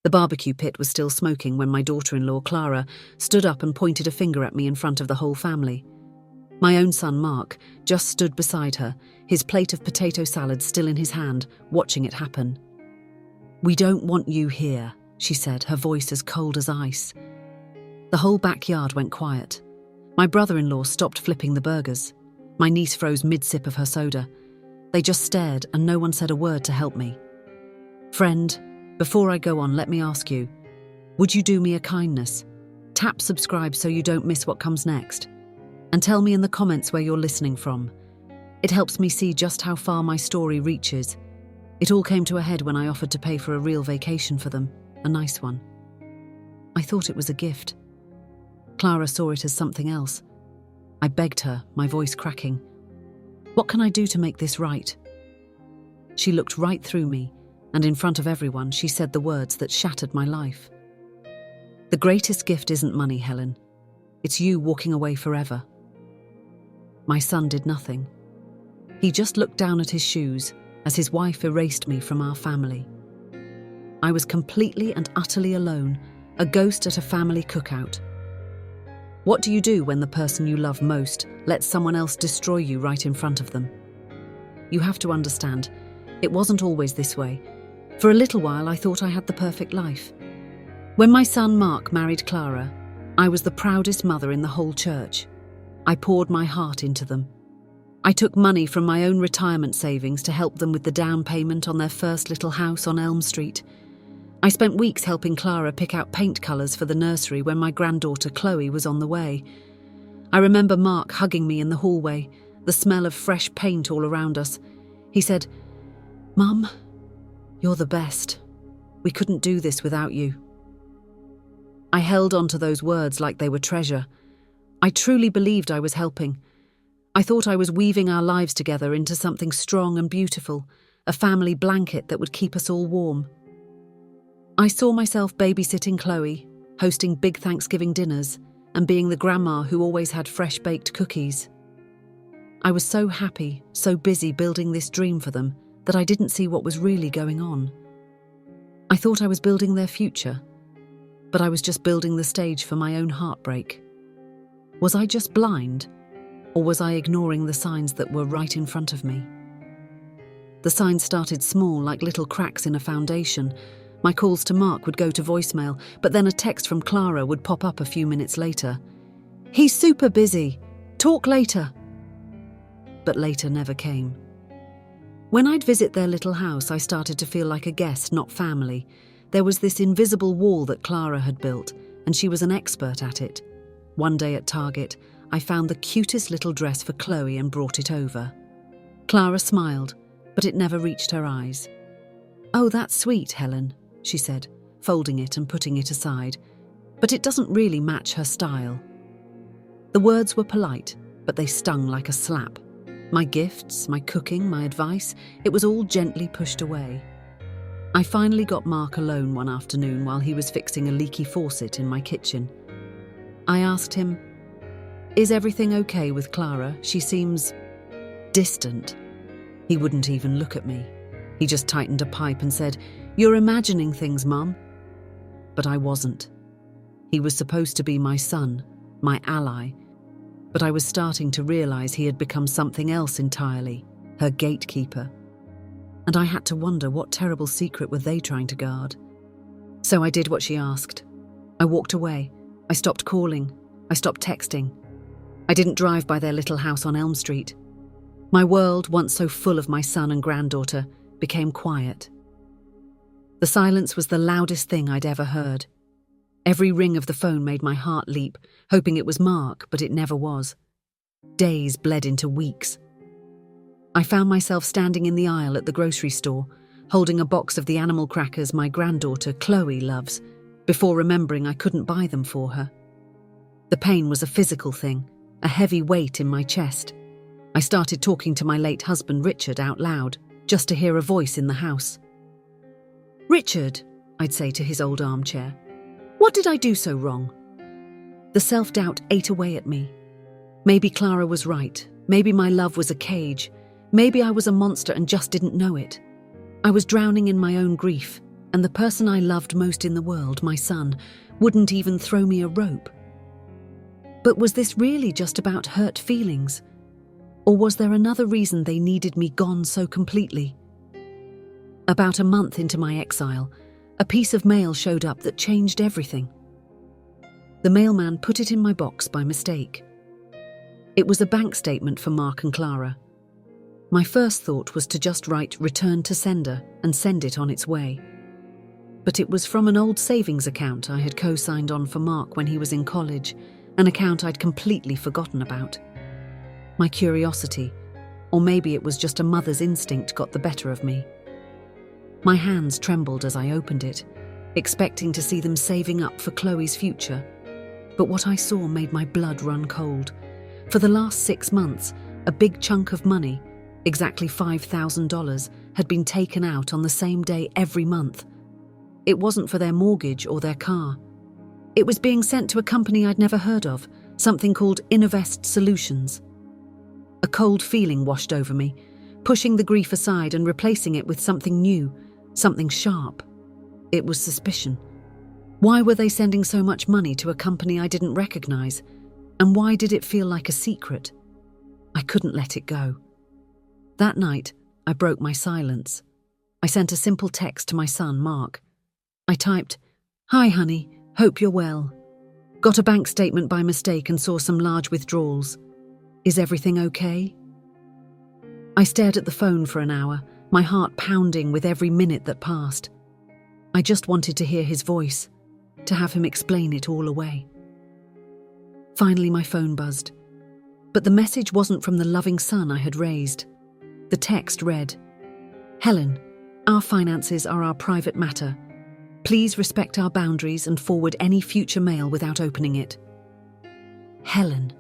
The barbecue pit was still smoking when my daughter-in-law, Clara, stood up and pointed a finger at me in front of the whole family. My own son, Mark, just stood beside her, his plate of potato salad still in his hand, watching it happen. "We don't want you here," she said, her voice as cold as ice. The whole backyard went quiet. My brother-in-law stopped flipping the burgers. My niece froze mid-sip of her soda. They just stared and no one said a word to help me. "Friend, before I go on, let me ask you, would you do me a kindness? Tap subscribe so you don't miss what comes next. And tell me in the comments where you're listening from. It helps me see just how far my story reaches. It all came to a head when I offered to pay for a real vacation for them, a nice one. I thought it was a gift. Clara saw it as something else. I begged her, my voice cracking. What can I do to make this right? She looked right through me, and in front of everyone, she said the words that shattered my life. The greatest gift isn't money, Helen. It's you walking away forever. My son did nothing. He just looked down at his shoes as his wife erased me from our family. I was completely and utterly alone, a ghost at a family cookout. What do you do when the person you love most lets someone else destroy you right in front of them? You have to understand, it wasn't always this way. For a little while, I thought I had the perfect life. When my son Mark married Clara, I was the proudest mother in the whole church. I poured my heart into them. I took money from my own retirement savings to help them with the down payment on their first little house on Elm Street. I spent weeks helping Clara pick out paint colours for the nursery when my granddaughter Chloe was on the way. I remember Mark hugging me in the hallway, the smell of fresh paint all around us. He said, "Mum, you're the best. We couldn't do this without you." I held on to those words like they were treasure. I truly believed I was helping. I thought I was weaving our lives together into something strong and beautiful, a family blanket that would keep us all warm. I saw myself babysitting Chloe, hosting big Thanksgiving dinners, and being the grandma who always had fresh-baked cookies. I was so happy, so busy building this dream for them, that I didn't see what was really going on. I thought I was building their future, but I was just building the stage for my own heartbreak. Was I just blind, or was I ignoring the signs that were right in front of me? The signs started small, like little cracks in a foundation. My calls to Mark would go to voicemail, but then a text from Clara would pop up a few minutes later. "He's super busy. Talk later." But later never came. When I'd visit their little house, I started to feel like a guest, not family. There was this invisible wall that Clara had built, and she was an expert at it. One day at Target, I found the cutest little dress for Chloe and brought it over. Clara smiled, but it never reached her eyes. "Oh, that's sweet, Helen," she said, folding it and putting it aside, "but it doesn't really match her style." The words were polite, but they stung like a slap. My gifts, my cooking, my advice, it was all gently pushed away. I finally got Mark alone one afternoon while he was fixing a leaky faucet in my kitchen. I asked him, "Is everything okay with Clara? She seems distant." He wouldn't even look at me. He just tightened a pipe and said, "You're imagining things, Mum." But I wasn't. He was supposed to be my son, my ally, but I was starting to realize he had become something else entirely, her gatekeeper. And I had to wonder what terrible secret were they trying to guard. So I did what she asked. I walked away. I stopped calling. I stopped texting. I didn't drive by their little house on Elm Street. My world, once so full of my son and granddaughter, became quiet. The silence was the loudest thing I'd ever heard. Every ring of the phone made my heart leap, hoping it was Mark, but it never was. Days bled into weeks. I found myself standing in the aisle at the grocery store, holding a box of the animal crackers my granddaughter Chloe loves, before remembering I couldn't buy them for her. The pain was a physical thing, a heavy weight in my chest. I started talking to my late husband Richard out loud, just to hear a voice in the house. "Richard," I'd say to his old armchair, "what did I do so wrong?" The self-doubt ate away at me. Maybe Clara was right. Maybe my love was a cage. Maybe I was a monster and just didn't know it. I was drowning in my own grief. And the person I loved most in the world, my son, wouldn't even throw me a rope. But was this really just about hurt feelings? Or was there another reason they needed me gone so completely? About a month into my exile, a piece of mail showed up that changed everything. The mailman put it in my box by mistake. It was a bank statement for Mark and Clara. My first thought was to just write "Return to sender" and send it on its way. But it was from an old savings account I had co-signed on for Mark when he was in college, an account I'd completely forgotten about. My curiosity, or maybe it was just a mother's instinct, got the better of me. My hands trembled as I opened it, expecting to see them saving up for Chloe's future. But what I saw made my blood run cold. For the last 6 months, a big chunk of money, exactly $5,000, had been taken out on the same day every month. It wasn't for their mortgage or their car. It was being sent to a company I'd never heard of, something called Innovest Solutions. A cold feeling washed over me, pushing the grief aside and replacing it with something new, something sharp. It was suspicion. Why were they sending so much money to a company I didn't recognize? And why did it feel like a secret? I couldn't let it go. That night, I broke my silence. I sent a simple text to my son, Mark. I typed, "Hi, honey, hope you're well. Got a bank statement by mistake and saw some large withdrawals. Is everything okay?" I stared at the phone for an hour, my heart pounding with every minute that passed. I just wanted to hear his voice, to have him explain it all away. Finally, my phone buzzed. But the message wasn't from the loving son I had raised. The text read, "Helen, our finances are our private matter. Please respect our boundaries and forward any future mail without opening it." Helen.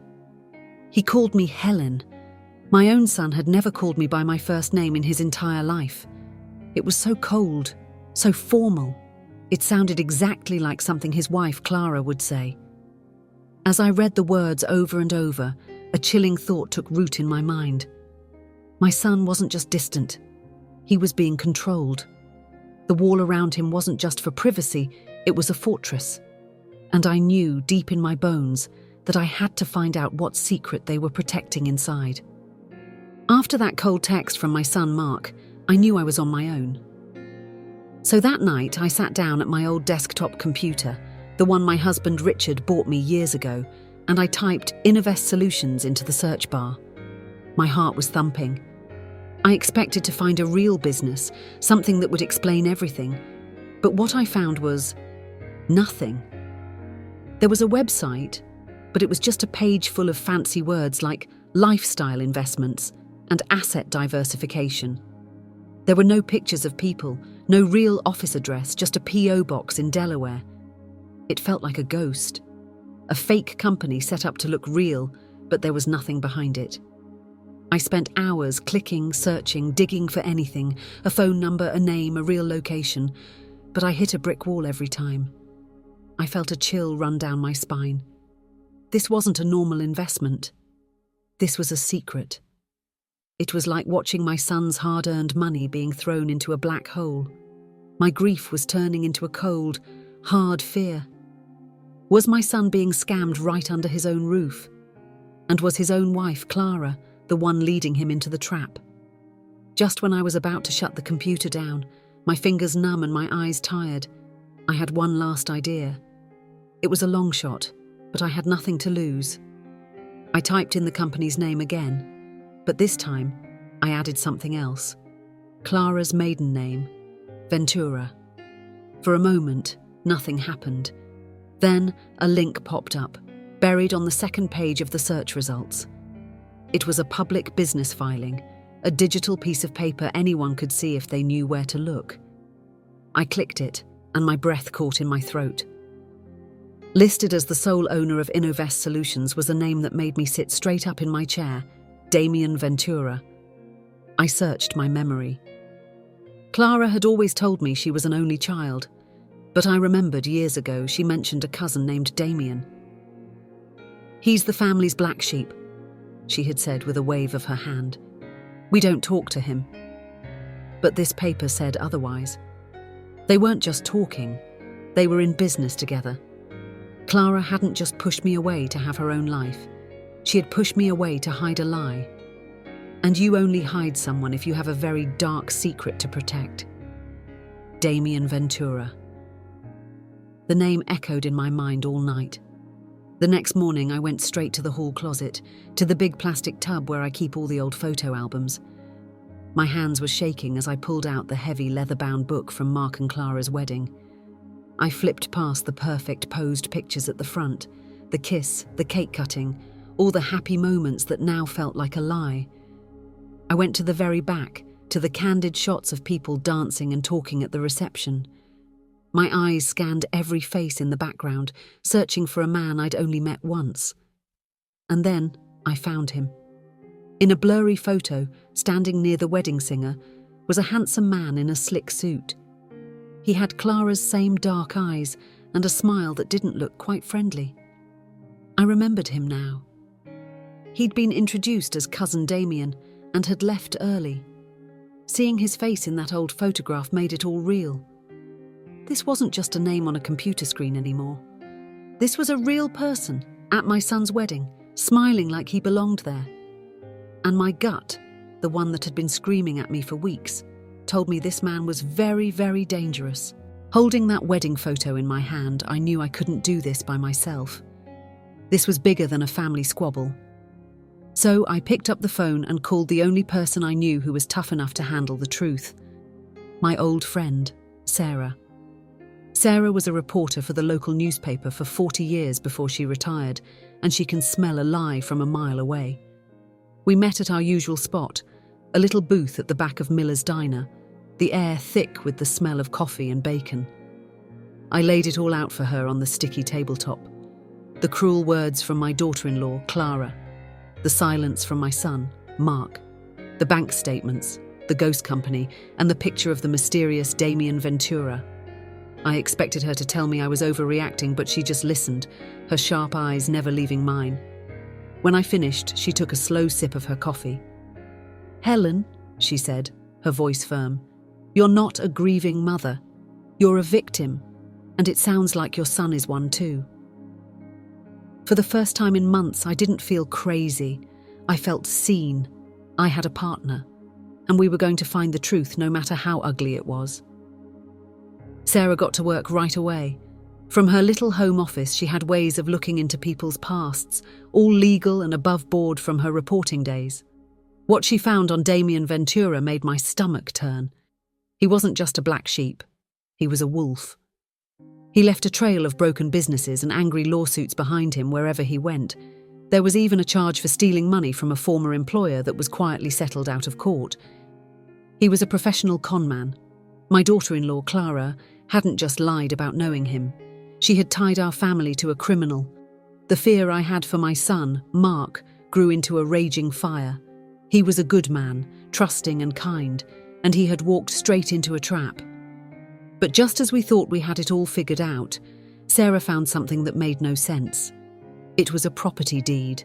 He called me Helen. My own son had never called me by my first name in his entire life. It was so cold, so formal. It sounded exactly like something his wife, Clara, would say. As I read the words over and over, a chilling thought took root in my mind. My son wasn't just distant. He was being controlled. The wall around him wasn't just for privacy, it was a fortress. And I knew, deep in my bones, that I had to find out what secret they were protecting inside. After that cold text from my son Mark, I knew I was on my own. So that night, I sat down at my old desktop computer, the one my husband Richard bought me years ago, and I typed Innovest Solutions into the search bar. My heart was thumping. I expected to find a real business, something that would explain everything. But what I found was nothing. There was a website, but it was just a page full of fancy words like lifestyle investments and asset diversification. There were no pictures of people, no real office address, just a PO box in Delaware. It felt like a ghost. A fake company set up to look real, but there was nothing behind it. I spent hours clicking, searching, digging for anything, a phone number, a name, a real location, but I hit a brick wall every time. I felt a chill run down my spine. This wasn't a normal investment. This was a secret. It was like watching my son's hard-earned money being thrown into a black hole. My grief was turning into a cold, hard fear. Was my son being scammed right under his own roof? And was his own wife, Clara, the one leading him into the trap? Just when I was about to shut the computer down, my fingers numb and my eyes tired, I had one last idea. It was a long shot, but I had nothing to lose. I typed in the company's name again, but this time I added something else. Clara's maiden name, Ventura. For a moment, nothing happened. Then a link popped up, buried on the second page of the search results. It was a public business filing, a digital piece of paper anyone could see if they knew where to look. I clicked it, and my breath caught in my throat. Listed as the sole owner of Innovest Solutions was a name that made me sit straight up in my chair, Damien Ventura. I searched my memory. Clara had always told me she was an only child, but I remembered years ago she mentioned a cousin named Damien. "He's the family's black sheep," she had said with a wave of her hand. "We don't talk to him." But this paper said otherwise. They weren't just talking, they were in business together. Clara hadn't just pushed me away to have her own life. She had pushed me away to hide a lie. And you only hide someone if you have a very dark secret to protect. Damien Ventura. The name echoed in my mind all night. The next morning, I went straight to the hall closet, to the big plastic tub where I keep all the old photo albums. My hands were shaking as I pulled out the heavy leather-bound book from Mark and Clara's wedding. I flipped past the perfect posed pictures at the front, the kiss, the cake cutting, all the happy moments that now felt like a lie. I went to the very back, to the candid shots of people dancing and talking at the reception. My eyes scanned every face in the background, searching for a man I'd only met once. And then I found him. In a blurry photo, standing near the wedding singer, was a handsome man in a slick suit. He had Clara's same dark eyes and a smile that didn't look quite friendly. I remembered him now. He'd been introduced as Cousin Damien and had left early. Seeing his face in that old photograph made it all real. This wasn't just a name on a computer screen anymore. This was a real person at my son's wedding, smiling like he belonged there. And my gut, the one that had been screaming at me for weeks, told me this man was very, very dangerous. Holding that wedding photo in my hand, I knew I couldn't do this by myself. This was bigger than a family squabble. So I picked up the phone and called the only person I knew who was tough enough to handle the truth. My old friend, Sarah. Sarah was a reporter for the local newspaper for 40 years before she retired, and she can smell a lie from a mile away. We met at our usual spot, a little booth at the back of Miller's Diner, the air thick with the smell of coffee and bacon. I laid it all out for her on the sticky tabletop. The cruel words from my daughter-in-law, Clara. The silence from my son, Mark. The bank statements, the ghost company, and the picture of the mysterious Damien Ventura. I expected her to tell me I was overreacting, but she just listened, her sharp eyes never leaving mine. When I finished, she took a slow sip of her coffee. "Helen," she said, her voice firm, "you're not a grieving mother. You're a victim, and it sounds like your son is one too." For the first time in months, I didn't feel crazy. I felt seen. I had a partner, and we were going to find the truth no matter how ugly it was. Sarah got to work right away. From her little home office, she had ways of looking into people's pasts, all legal and above board from her reporting days. What she found on Damien Ventura made my stomach turn. He wasn't just a black sheep. He was a wolf. He left a trail of broken businesses and angry lawsuits behind him wherever he went. There was even a charge for stealing money from a former employer that was quietly settled out of court. He was a professional conman. My daughter-in-law, Clara, hadn't just lied about knowing him. She had tied our family to a criminal. The fear I had for my son, Mark, grew into a raging fire. He was a good man, trusting and kind, and he had walked straight into a trap. But just as we thought we had it all figured out, Sarah found something that made no sense. It was a property deed.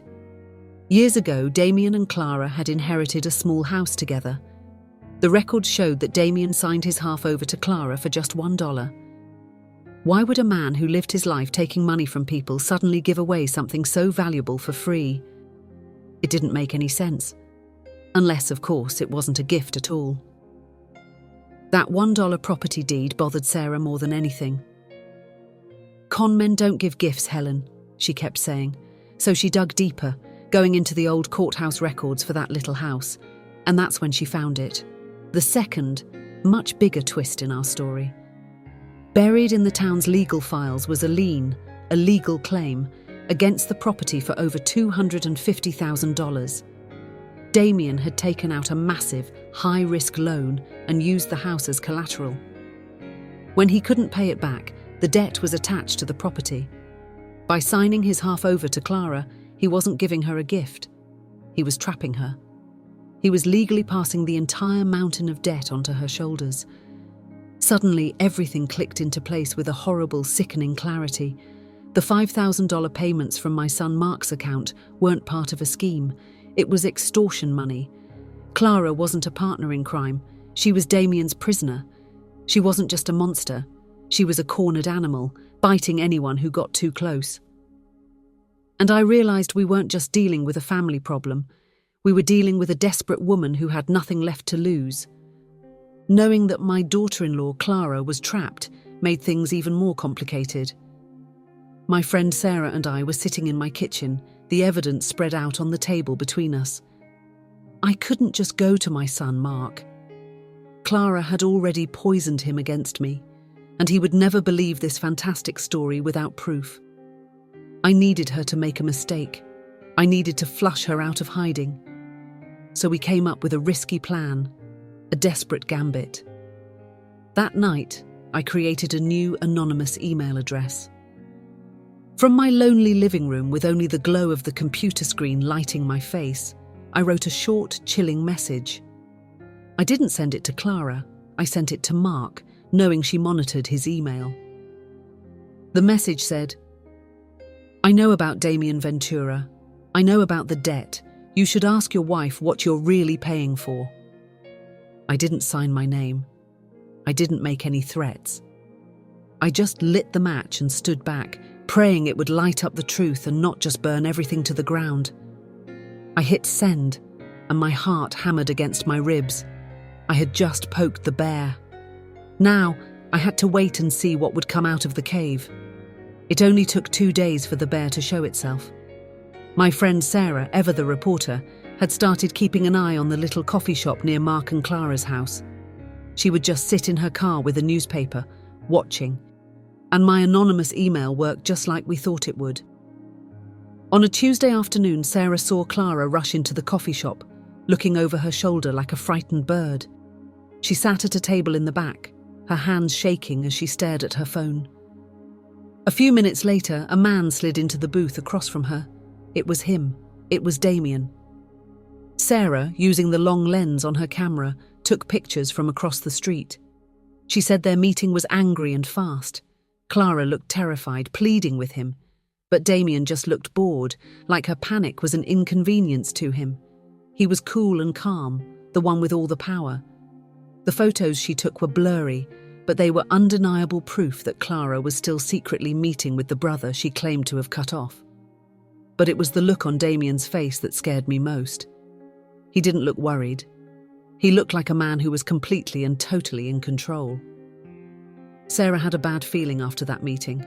Years ago, Damien and Clara had inherited a small house together. The records showed that Damien signed his half over to Clara for just $1. Why would a man who lived his life taking money from people suddenly give away something so valuable for free? It didn't make any sense. Unless, of course, it wasn't a gift at all. That $1 property deed bothered Sarah more than anything. "Con men don't give gifts, Helen," she kept saying. So she dug deeper, going into the old courthouse records for that little house. And that's when she found it. The second, much bigger twist in our story. Buried in the town's legal files was a lien, a legal claim, against the property for over $250,000. Damien had taken out a massive, high-risk loan and used the house as collateral. When he couldn't pay it back, the debt was attached to the property. By signing his half over to Clara, he wasn't giving her a gift. He was trapping her. He was legally passing the entire mountain of debt onto her shoulders. Suddenly, everything clicked into place with a horrible, sickening clarity. The $5,000 payments from my son Mark's account weren't part of a scheme. It was extortion money. Clara wasn't a partner in crime. She was Damien's prisoner. She wasn't just a monster. She was a cornered animal, biting anyone who got too close. And I realized we weren't just dealing with a family problem. We were dealing with a desperate woman who had nothing left to lose. Knowing that my daughter-in-law, Clara, was trapped made things even more complicated. My friend Sarah and I were sitting in my kitchen, the evidence spread out on the table between us. I couldn't just go to my son, Mark. Clara had already poisoned him against me, and he would never believe this fantastic story without proof. I needed her to make a mistake. I needed to flush her out of hiding. So we came up with a risky plan, a desperate gambit. That night, I created a new anonymous email address. From my lonely living room with only the glow of the computer screen lighting my face, I wrote a short, chilling message. I didn't send it to Clara, I sent it to Mark, knowing she monitored his email. The message said, "I know about Damien Ventura. I know about the debt. You should ask your wife what you're really paying for." I didn't sign my name. I didn't make any threats. I just lit the match and stood back, praying it would light up the truth and not just burn everything to the ground. I hit send, and my heart hammered against my ribs. I had just poked the bear. Now, I had to wait and see what would come out of the cave. It only took 2 days for the bear to show itself. My friend Sarah, ever the reporter, had started keeping an eye on the little coffee shop near Mark and Clara's house. She would just sit in her car with a newspaper, watching, and my anonymous email worked just like we thought it would. On a Tuesday afternoon, Sarah saw Clara rush into the coffee shop, looking over her shoulder like a frightened bird. She sat at a table in the back, her hands shaking as she stared at her phone. A few minutes later, a man slid into the booth across from her. It was him. It was Damien. Sarah, using the long lens on her camera, took pictures from across the street. She said their meeting was angry and fast. Clara looked terrified, pleading with him. But Damien just looked bored, like her panic was an inconvenience to him. He was cool and calm, the one with all the power. The photos she took were blurry, but they were undeniable proof that Clara was still secretly meeting with the brother she claimed to have cut off. But it was the look on Damien's face that scared me most. He didn't look worried. He looked like a man who was completely and totally in control. Sarah had a bad feeling after that meeting.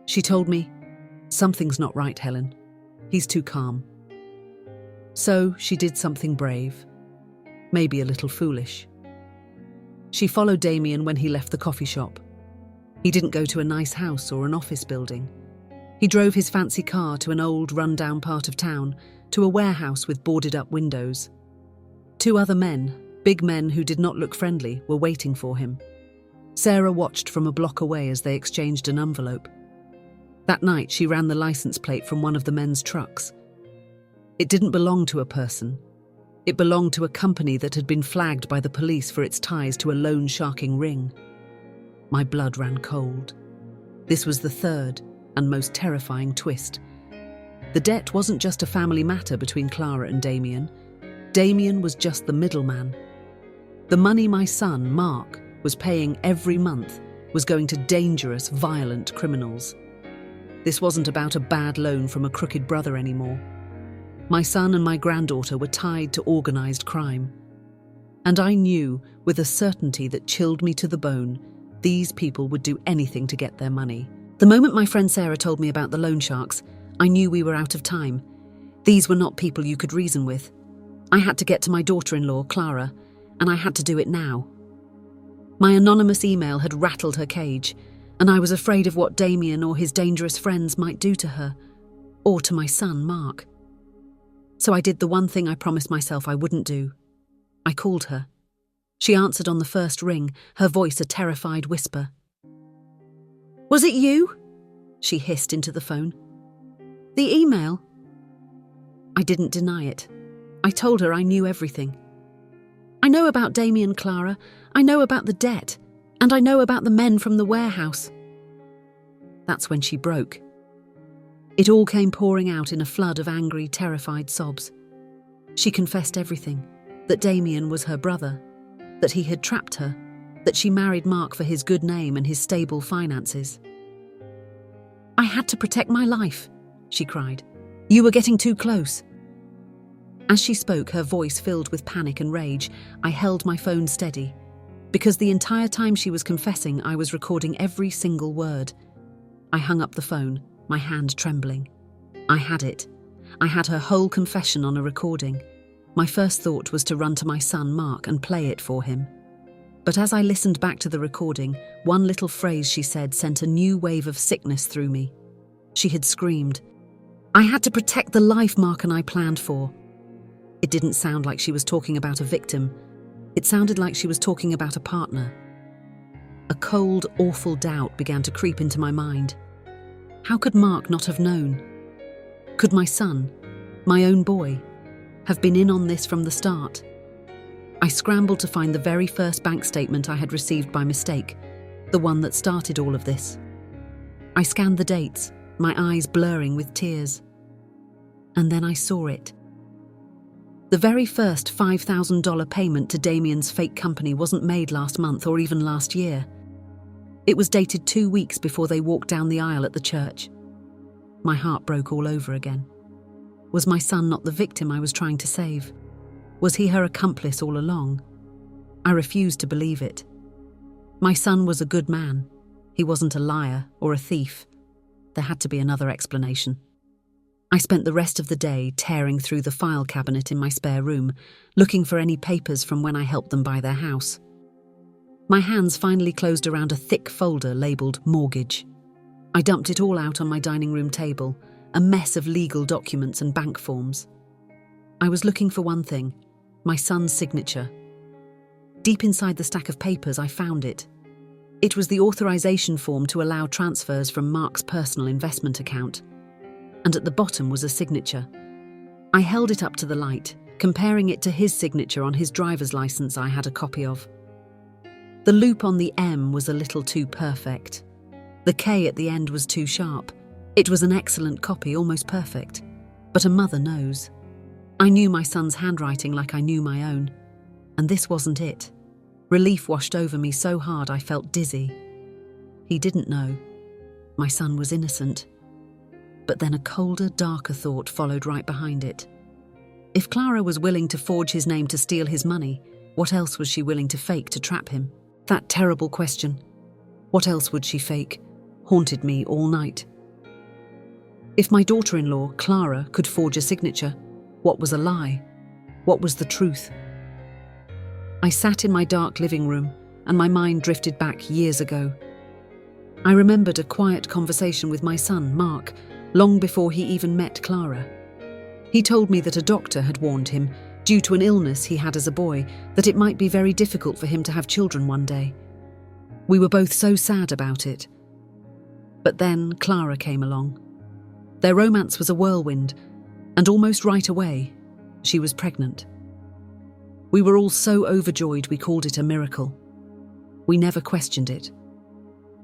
She told me, "Something's not right, Helen. He's too calm." So she did something brave, maybe a little foolish. She followed Damien when he left the coffee shop. He didn't go to a nice house or an office building. He drove his fancy car to an old, run-down part of town, to a warehouse with boarded-up windows. 2 other men, big men who did not look friendly, were waiting for him. Sarah watched from a block away as they exchanged an envelope. That night, she ran the license plate from one of the men's trucks. It didn't belong to a person. It belonged to a company that had been flagged by the police for its ties to a loan-sharking ring. My blood ran cold. This was the third and most terrifying twist. The debt wasn't just a family matter between Clara and Damien. Damien was just the middleman. The money my son, Mark, was paying every month was going to dangerous, violent criminals. This wasn't about a bad loan from a crooked brother anymore. My son and my granddaughter were tied to organized crime. And I knew, with a certainty that chilled me to the bone, these people would do anything to get their money. The moment my friend Sarah told me about the loan sharks, I knew we were out of time. These were not people you could reason with. I had to get to my daughter-in-law, Clara, and I had to do it now. My anonymous email had rattled her cage, and I was afraid of what Damien or his dangerous friends might do to her, or to my son, Mark. So I did the one thing I promised myself I wouldn't do. I called her. She answered on the first ring, her voice a terrified whisper. "Was it you?" she hissed into the phone. "The email?" I didn't deny it. I told her I knew everything. I know about Damien, Clara. I know about the debt. And I know about the men from the warehouse. That's when she broke. It all came pouring out in a flood of angry, terrified sobs. She confessed everything, that Damien was her brother, that he had trapped her, that she married Mark for his good name and his stable finances. "I had to protect my life," she cried. "You were getting too close." As she spoke, her voice filled with panic and rage, I held my phone steady, because the entire time she was confessing, I was recording every single word. I hung up the phone, my hand trembling. I had it. I had her whole confession on a recording. My first thought was to run to my son Mark and play it for him. But as I listened back to the recording, one little phrase she said sent a new wave of sickness through me. She had screamed, "I had to protect the life Mark and I planned for." It didn't sound like she was talking about a victim. It sounded like she was talking about a partner. A cold, awful doubt began to creep into my mind. How could Mark not have known? Could my son, my own boy, have been in on this from the start? I scrambled to find the very first bank statement I had received by mistake, the one that started all of this. I scanned the dates, my eyes blurring with tears. And then I saw it. The very first $5,000 payment to Damien's fake company wasn't made last month or even last year. It was dated 2 weeks before they walked down the aisle at the church. My heart broke all over again. Was my son not the victim I was trying to save? Was he her accomplice all along? I refused to believe it. My son was a good man. He wasn't a liar or a thief. There had to be another explanation. I spent the rest of the day tearing through the file cabinet in my spare room, looking for any papers from when I helped them buy their house. My hands finally closed around a thick folder labelled mortgage. I dumped it all out on my dining room table, a mess of legal documents and bank forms. I was looking for one thing, my son's signature. Deep inside the stack of papers, I found it. It was the authorization form to allow transfers from Mark's personal investment account. And at the bottom was a signature. I held it up to the light, comparing it to his signature on his driver's license I had a copy of. The loop on the M was a little too perfect. The K at the end was too sharp. It was an excellent copy, almost perfect. But a mother knows. I knew my son's handwriting like I knew my own. And this wasn't it. Relief washed over me so hard I felt dizzy. He didn't know. My son was innocent. But then a colder, darker thought followed right behind it. If Clara was willing to forge his name to steal his money, what else was she willing to fake to trap him? That terrible question. What else would she fake? Haunted me all night. If my daughter-in-law, Clara, could forge a signature, what was a lie? What was the truth? I sat in my dark living room, and my mind drifted back years ago. I remembered a quiet conversation with my son, Mark, long before he even met Clara. He told me that a doctor had warned him, due to an illness he had as a boy, that it might be very difficult for him to have children one day. We were both so sad about it. But then Clara came along. Their romance was a whirlwind, and almost right away, she was pregnant. We were all so overjoyed we called it a miracle. We never questioned it.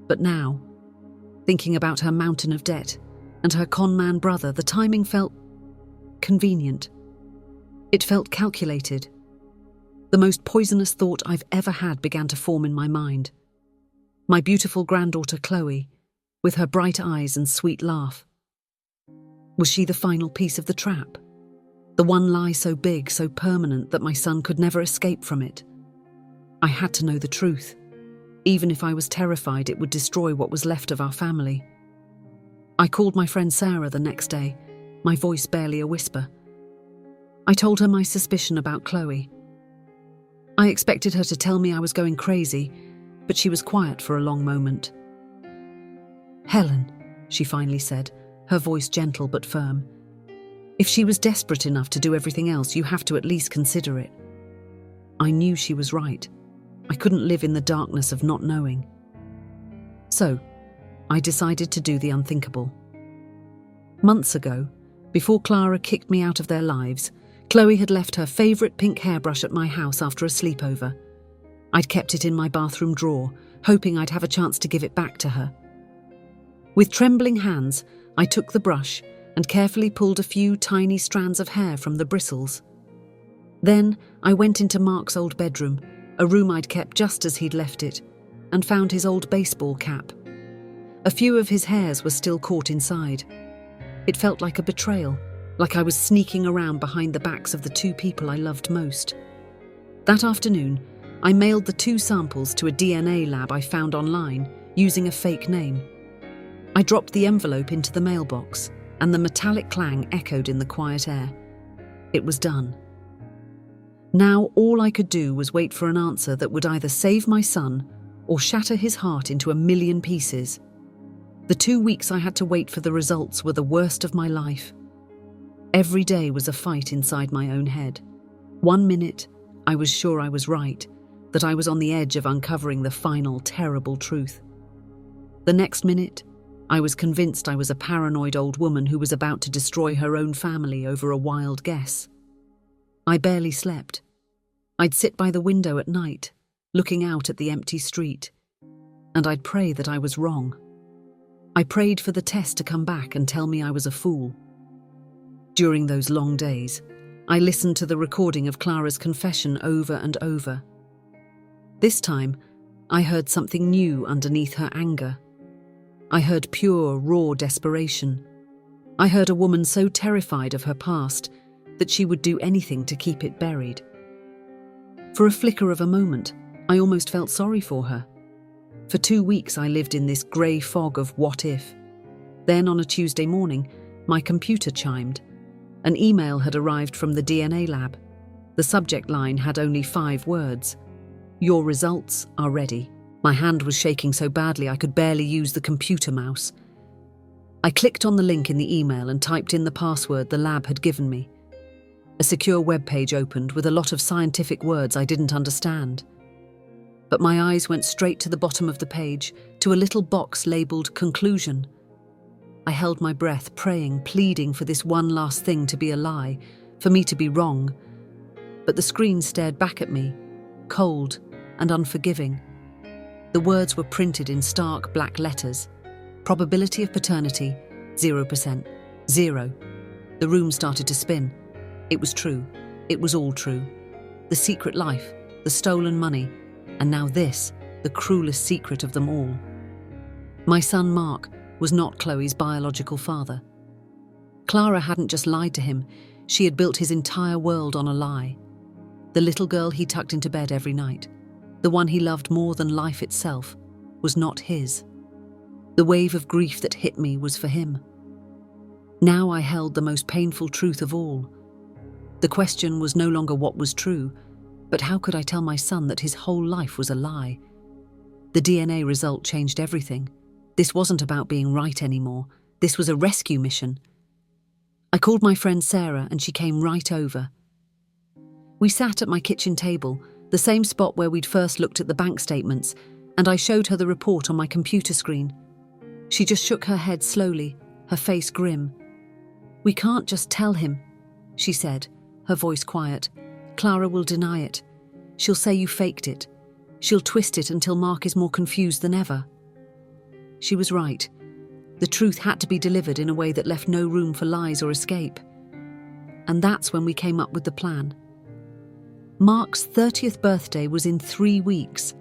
But now, thinking about her mountain of debt and her con-man brother, the timing felt convenient. It felt calculated. The most poisonous thought I've ever had began to form in my mind. My beautiful granddaughter Chloe, with her bright eyes and sweet laugh. Was she the final piece of the trap? The one lie so big, so permanent that my son could never escape from it? I had to know the truth. Even if I was terrified it would destroy what was left of our family. I called my friend Sarah the next day, my voice barely a whisper. I told her my suspicion about Chloe. I expected her to tell me I was going crazy, but she was quiet for a long moment. "Helen," she finally said, her voice gentle but firm. "If she was desperate enough to do everything else, you have to at least consider it." I knew she was right. I couldn't live in the darkness of not knowing. So, I decided to do the unthinkable. Months ago, before Clara kicked me out of their lives, Chloe had left her favourite pink hairbrush at my house after a sleepover. I'd kept it in my bathroom drawer, hoping I'd have a chance to give it back to her. With trembling hands, I took the brush and carefully pulled a few tiny strands of hair from the bristles. Then I went into Mark's old bedroom, a room I'd kept just as he'd left it, and found his old baseball cap. A few of his hairs were still caught inside. It felt like a betrayal, like I was sneaking around behind the backs of the two people I loved most. That afternoon, I mailed the 2 samples to a DNA lab I found online using a fake name. I dropped the envelope into the mailbox, and the metallic clang echoed in the quiet air. It was done. Now all I could do was wait for an answer that would either save my son or shatter his heart into a million pieces. The 2 weeks I had to wait for the results were the worst of my life. Every day was a fight inside my own head. 1 minute, I was sure I was right, that I was on the edge of uncovering the final, terrible truth. The next minute, I was convinced I was a paranoid old woman who was about to destroy her own family over a wild guess. I barely slept. I'd sit by the window at night, looking out at the empty street, and I'd pray that I was wrong. I prayed for the test to come back and tell me I was a fool. During those long days, I listened to the recording of Clara's confession over and over. This time, I heard something new underneath her anger. I heard pure, raw desperation. I heard a woman so terrified of her past that she would do anything to keep it buried. For a flicker of a moment, I almost felt sorry for her. For 2 weeks I lived in this grey fog of what if. Then on a Tuesday morning, my computer chimed. An email had arrived from the DNA lab. The subject line had only 5 words. "Your results are ready." My hand was shaking so badly I could barely use the computer mouse. I clicked on the link in the email and typed in the password the lab had given me. A secure web page opened with a lot of scientific words I didn't understand. But my eyes went straight to the bottom of the page, to a little box labelled Conclusion. I held my breath, praying, pleading for this one last thing to be a lie, for me to be wrong. But the screen stared back at me, cold and unforgiving. The words were printed in stark black letters. Probability of paternity, 0%. 0. The room started to spin. It was true. It was all true. The secret life, the stolen money, and now this, the cruelest secret of them all. My son Mark was not Chloe's biological father. Clara hadn't just lied to him, she had built his entire world on a lie. The little girl he tucked into bed every night, the one he loved more than life itself, was not his. The wave of grief that hit me was for him. Now I held the most painful truth of all. The question was no longer what was true, but how could I tell my son that his whole life was a lie? The DNA result changed everything. This wasn't about being right anymore. This was a rescue mission. I called my friend Sarah and she came right over. We sat at my kitchen table, the same spot where we'd first looked at the bank statements, and I showed her the report on my computer screen. She just shook her head slowly, her face grim. "We can't just tell him," she said, her voice quiet. "Clara will deny it. She'll say you faked it. She'll twist it until Mark is more confused than ever." She was right. The truth had to be delivered in a way that left no room for lies or escape. And that's when we came up with the plan. Mark's 30th birthday was in 3 weeks.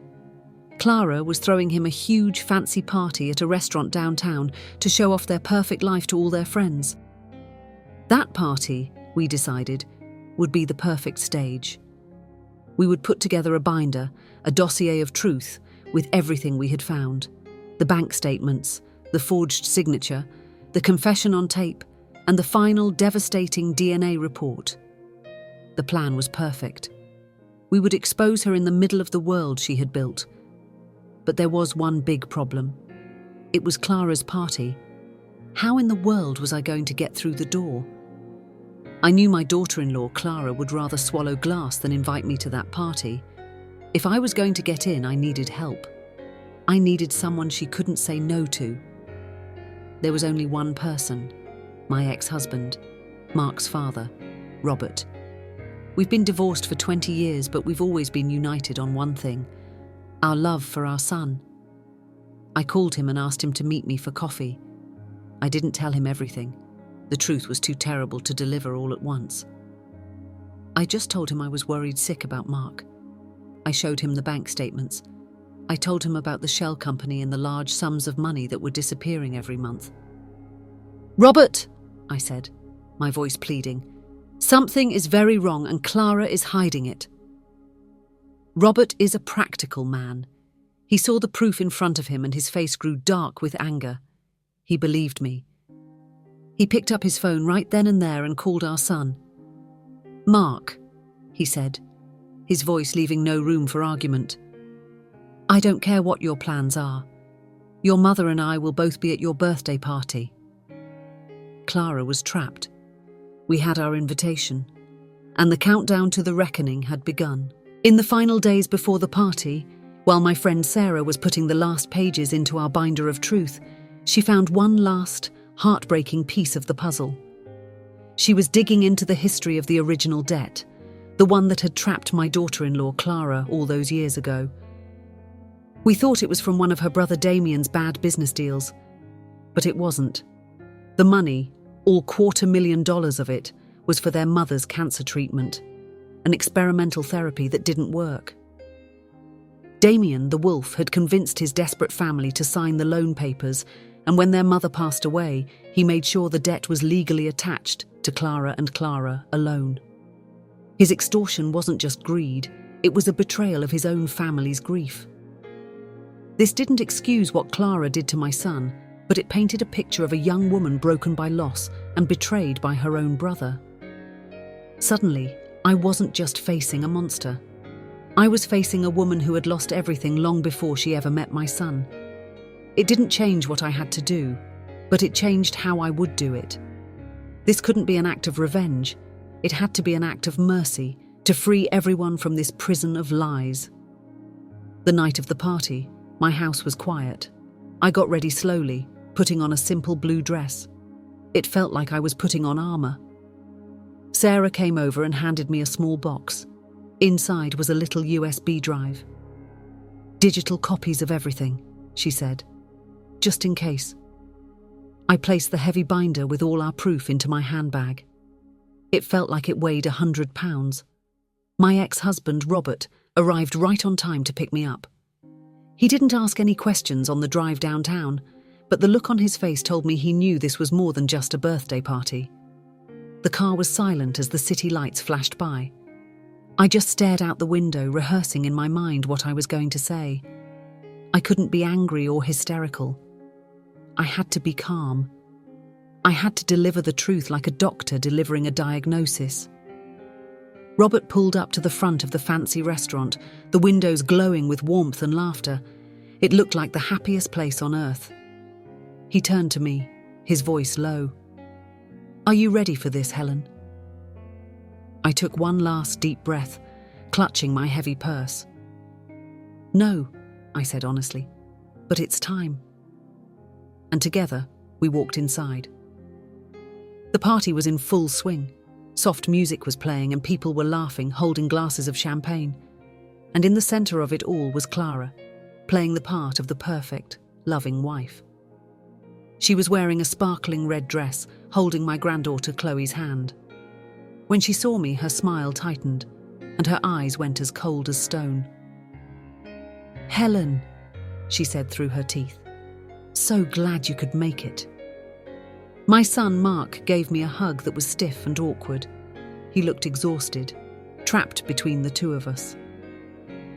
Clara was throwing him a huge fancy party at a restaurant downtown to show off their perfect life to all their friends. That party, we decided, would be the perfect stage. We would put together a binder, a dossier of truth, with everything we had found. The bank statements, the forged signature, the confession on tape, and the final devastating DNA report. The plan was perfect. We would expose her in the middle of the world she had built. But there was one big problem. It was Clara's party. How in the world was I going to get through the door? I knew my daughter-in-law, Clara, would rather swallow glass than invite me to that party. If I was going to get in, I needed help. I needed someone she couldn't say no to. There was only one person, my ex-husband, Mark's father, Robert. We've been divorced for 20 years, but we've always been united on one thing: our love for our son. I called him and asked him to meet me for coffee. I didn't tell him everything. The truth was too terrible to deliver all at once. I just told him I was worried sick about Mark. I showed him the bank statements. I told him about the shell company and the large sums of money that were disappearing every month. "Robert," I said, my voice pleading, "something is very wrong and Clara is hiding it." Robert is a practical man. He saw the proof in front of him and his face grew dark with anger. He believed me. He picked up his phone right then and there and called our son. "Mark," he said, his voice leaving no room for argument. "I don't care what your plans are. Your mother and I will both be at your birthday party." Clara was trapped. We had our invitation, and the countdown to the reckoning had begun. In the final days before the party, while my friend Sarah was putting the last pages into our binder of truth, she found one last, heartbreaking piece of the puzzle. She was digging into the history of the original debt, the one that had trapped my daughter-in-law Clara all those years ago. We thought it was from one of her brother Damien's bad business deals, but it wasn't. The money, all $250,000 of it, was for their mother's cancer treatment, an experimental therapy that didn't work. Damien, the wolf, had convinced his desperate family to sign the loan papers, and when their mother passed away, he made sure the debt was legally attached to Clara and Clara alone. His extortion wasn't just greed, it was a betrayal of his own family's grief. This didn't excuse what Clara did to my son, but it painted a picture of a young woman broken by loss and betrayed by her own brother. Suddenly, I wasn't just facing a monster. I was facing a woman who had lost everything long before she ever met my son. It didn't change what I had to do, but it changed how I would do it. This couldn't be an act of revenge. It had to be an act of mercy, to free everyone from this prison of lies. The night of the party, my house was quiet. I got ready slowly, putting on a simple blue dress. It felt like I was putting on armor. Sarah came over and handed me a small box. Inside was a little USB drive. "Digital copies of everything," she said, "just in case." I placed the heavy binder with all our proof into my handbag. It felt like it weighed 100 pounds. My ex-husband, Robert, arrived right on time to pick me up. He didn't ask any questions on the drive downtown, but the look on his face told me he knew this was more than just a birthday party. The car was silent as the city lights flashed by. I just stared out the window, rehearsing in my mind what I was going to say. I couldn't be angry or hysterical. I had to be calm. I had to deliver the truth like a doctor delivering a diagnosis. Robert pulled up to the front of the fancy restaurant, the windows glowing with warmth and laughter. It looked like the happiest place on earth. He turned to me, his voice low. "Are you ready for this, Helen?" I took one last deep breath, clutching my heavy purse. "No," I said honestly, "but it's time." And together, we walked inside. The party was in full swing. Soft music was playing and people were laughing, holding glasses of champagne. And in the center of it all was Clara, playing the part of the perfect, loving wife. She was wearing a sparkling red dress, holding my granddaughter Chloe's hand. When she saw me, her smile tightened, and her eyes went as cold as stone. "Helen," she said through her teeth, "so glad you could make it." My son, Mark, gave me a hug that was stiff and awkward. He looked exhausted, trapped between the two of us.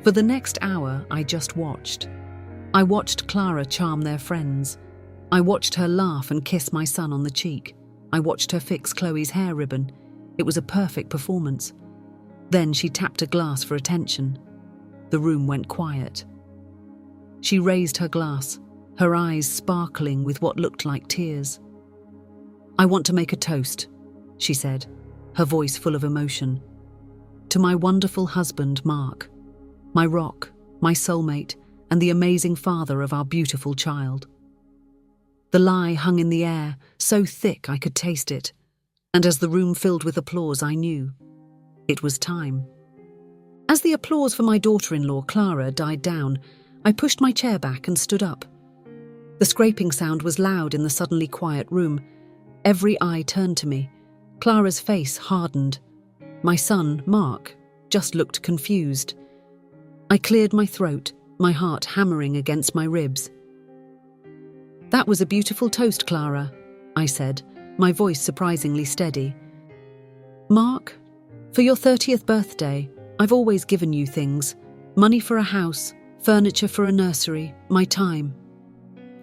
For the next hour, I just watched. I watched Clara charm their friends. I watched her laugh and kiss my son on the cheek. I watched her fix Chloe's hair ribbon. It was a perfect performance. Then she tapped a glass for attention. The room went quiet. She raised her glass, her eyes sparkling with what looked like tears. "I want to make a toast," she said, her voice full of emotion. "To my wonderful husband, Mark, my rock, my soulmate, and the amazing father of our beautiful child." The lie hung in the air, so thick I could taste it, and as the room filled with applause, I knew it was time. As the applause for my daughter-in-law, Clara, died down, I pushed my chair back and stood up. The scraping sound was loud in the suddenly quiet room. Every eye turned to me. Clara's face hardened. My son, Mark, just looked confused. I cleared my throat, my heart hammering against my ribs. "That was a beautiful toast, Clara," I said, my voice surprisingly steady. "Mark, for your 30th birthday, I've always given you things. Money for a house, furniture for a nursery, my time."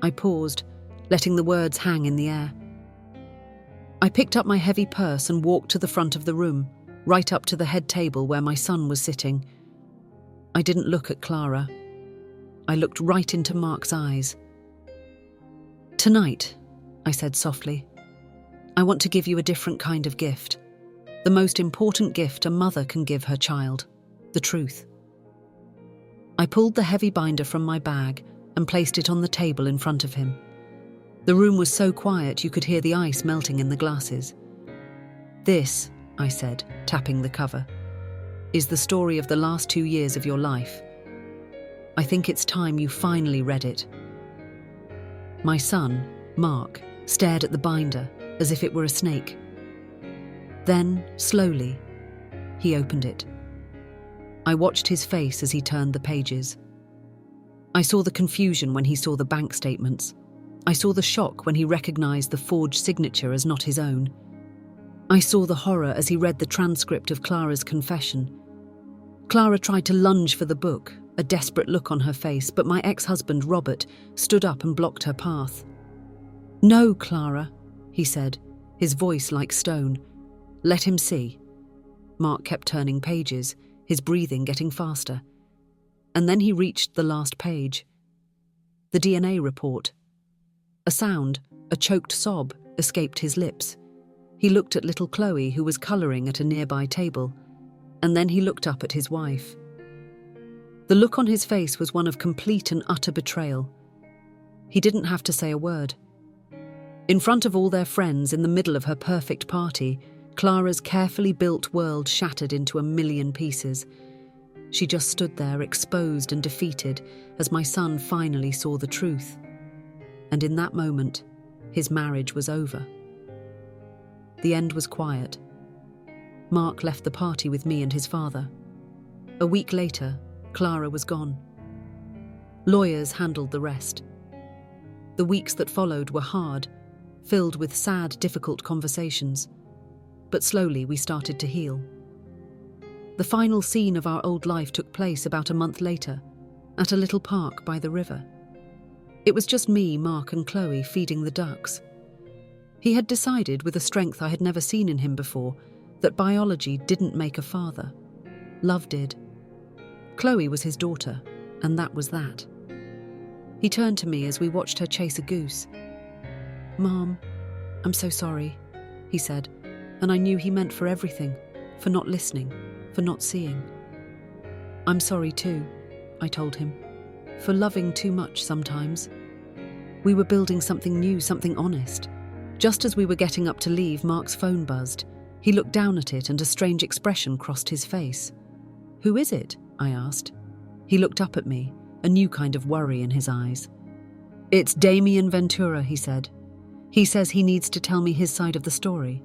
I paused, letting the words hang in the air. I picked up my heavy purse and walked to the front of the room, right up to the head table where my son was sitting. I didn't look at Clara. I looked right into Mark's eyes. "Tonight," I said softly, "I want to give you a different kind of gift. The most important gift a mother can give her child, the truth." I pulled the heavy binder from my bag and placed it on the table in front of him. The room was so quiet you could hear the ice melting in the glasses. "This," I said, tapping the cover, "is the story of the last 2 years of your life. I think it's time you finally read it." My son, Mark, stared at the binder as if it were a snake. Then, slowly, he opened it. I watched his face as he turned the pages. I saw the confusion when he saw the bank statements. I saw the shock when he recognized the forged signature as not his own. I saw the horror as he read the transcript of Clara's confession. Clara tried to lunge for the book, a desperate look on her face, but my ex-husband, Robert, stood up and blocked her path. "No, Clara," he said, his voice like stone. "Let him see." Mark kept turning pages, his breathing getting faster. And then he reached the last page. The DNA report. A sound, a choked sob, escaped his lips. He looked at little Chloe, who was colouring at a nearby table, and then he looked up at his wife. The look on his face was one of complete and utter betrayal. He didn't have to say a word. In front of all their friends, in the middle of her perfect party, Clara's carefully built world shattered into a million pieces. She just stood there, exposed and defeated, as my son finally saw the truth. And in that moment, his marriage was over. The end was quiet. Mark left the party with me and his father. A week later, Clara was gone. Lawyers handled the rest. The weeks that followed were hard, filled with sad, difficult conversations. But slowly we started to heal. The final scene of our old life took place about a month later, at a little park by the river. It was just me, Mark, and Chloe feeding the ducks. He had decided, with a strength I had never seen in him before, that biology didn't make a father. Love did. Chloe was his daughter, and that was that. He turned to me as we watched her chase a goose. "Mom, I'm so sorry," he said, and I knew he meant for everything, for not listening, for not seeing. "I'm sorry too," I told him, "for loving too much sometimes." We were building something new, something honest. Just as we were getting up to leave, Mark's phone buzzed. He looked down at it and a strange expression crossed his face. "Who is it?" I asked. He looked up at me, a new kind of worry in his eyes. "It's Damien Ventura," he said. "He says he needs to tell me his side of the story.